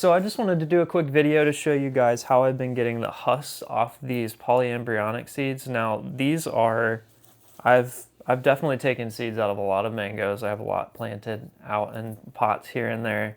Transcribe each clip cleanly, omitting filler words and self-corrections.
So I just wanted to do a quick video to show you guys how I've been getting the husks off these polyembryonic seeds. Now these are, I've definitely taken seeds out of a lot of mangoes. I have a lot planted out in pots here and there.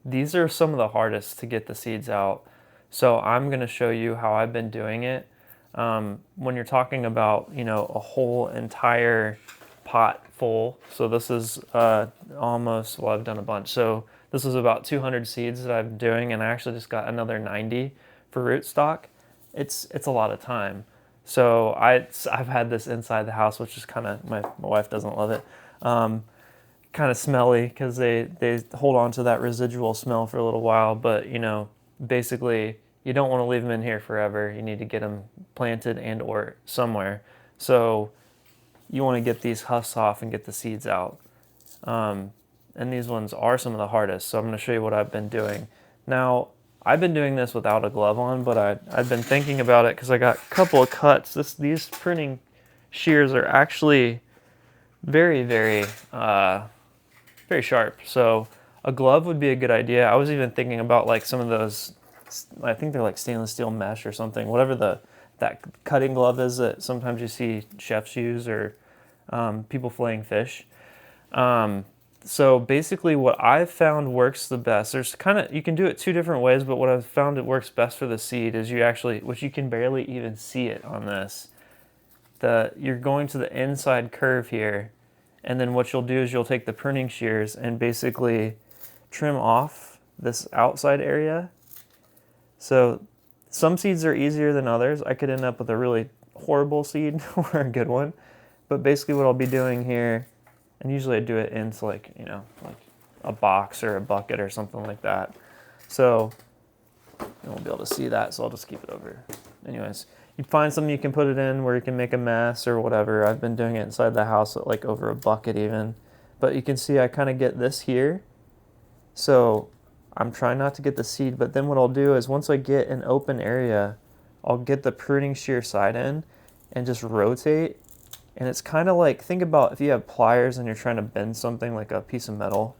These are some of the hardest to get the seeds out. So I'm going to show you how I've been doing it. When you're talking about, a whole entire pot full. So this is almost, well, I've done a bunch. So this is about 200 seeds that I'm doing, and I actually just got another 90 for rootstock. It's a lot of time. So I've had this inside the house, which is kind of, my wife doesn't love it. Kind of smelly because they hold on to that residual smell for a little while, but basically you don't want to leave them in here forever. You need to get them planted and or somewhere. So you want to get these husks off and get the seeds out. And these ones are some of the hardest. So I'm going to show you what I've been doing. Now, I've been doing this without a glove on, but I've been thinking about it because I got a couple of cuts. These pruning shears are actually very, very, very sharp. So a glove would be a good idea. I was even thinking about like some of those, I think they're like stainless steel mesh or something, whatever that cutting glove is that sometimes you see chefs use or people filleting fish. So basically what I've found works the best, you can do it two different ways, but what I've found it works best for the seed is which you can barely even see it on this, you're going to the inside curve here, and then what you'll do is you'll take the pruning shears and basically trim off this outside area. So some seeds are easier than others. I could end up with a really horrible seed or a good one, but basically what I'll be doing here, and usually I do it into like a box or a bucket or something like that. So you won't be able to see that, so I'll just keep it over. Anyways, you find something you can put it in where you can make a mess or whatever. I've been doing it inside the house, like over a bucket even. But you can see I kind of get this here. So I'm trying not to get the seed, but then what I'll do is once I get an open area, I'll get the pruning shear side in and just rotate. And it's kind of like, think about if you have pliers and you're trying to bend something like a piece of metal.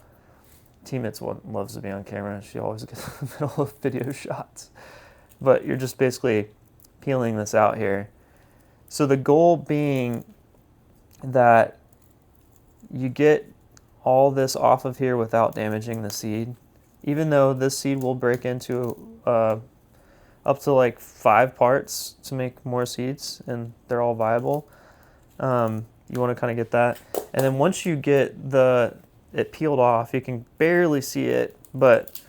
Teammates loves to be on camera. She always gets in the middle of video shots. But you're just basically peeling this out here. So the goal being that you get all this off of here without damaging the seed. Even though this seed will break into up to like 5 parts to make more seeds, and they're all viable. You want to kind of get that. And then once you get it peeled off, you can barely see it, but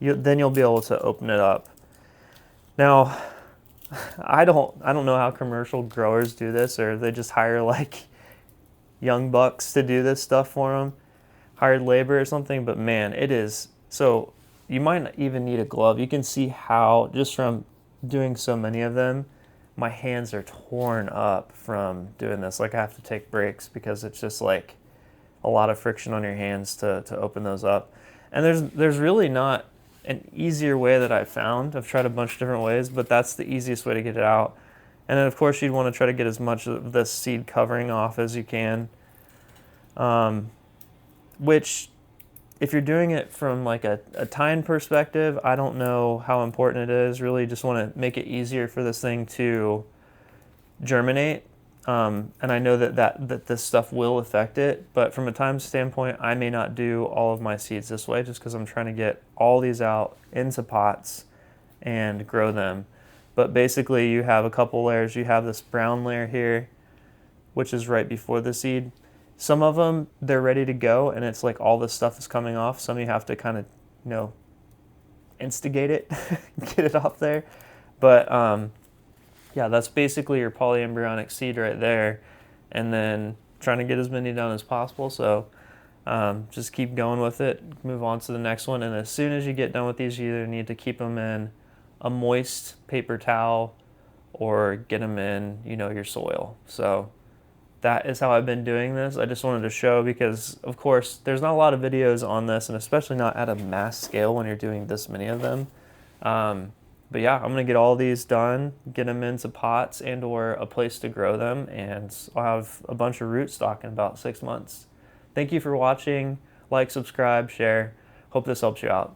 then you'll be able to open it up. Now, I don't know how commercial growers do this, or they just hire like young bucks to do this stuff for them, hired labor or something, but man, it is, so you might not even need a glove. You can see how, just from doing so many of them, my hands are torn up from doing this. Like I have to take breaks because it's just like a lot of friction on your hands to open those up. And there's really not an easier way that I've found. I've tried a bunch of different ways, but that's the easiest way to get it out. And then of course you'd want to try to get as much of this seed covering off as you can. Which, if you're doing it from like a time perspective, I don't know how important it is. Really just want to make it easier for this thing to germinate. And I know that this stuff will affect it, but from a time standpoint, I may not do all of my seeds this way just because I'm trying to get all these out into pots and grow them. But basically you have a couple layers. You have this brown layer here, which is right before the seed. Some of them, they're ready to go and it's like all this stuff is coming off. Some you have to kind of, instigate it, get it off there. But yeah, that's basically your polyembryonic seed right there. And then trying to get as many done as possible. So just keep going with it, move on to the next one. And as soon as you get done with these, you either need to keep them in a moist paper towel or get them in, your soil. So that is how I've been doing this. I just wanted to show because, of course, there's not a lot of videos on this, and especially not at a mass scale when you're doing this many of them. But yeah, I'm going to get all these done, get them into pots and or a place to grow them, and I'll have a bunch of rootstock in about 6 months. Thank you for watching. Like, subscribe, share. Hope this helps you out.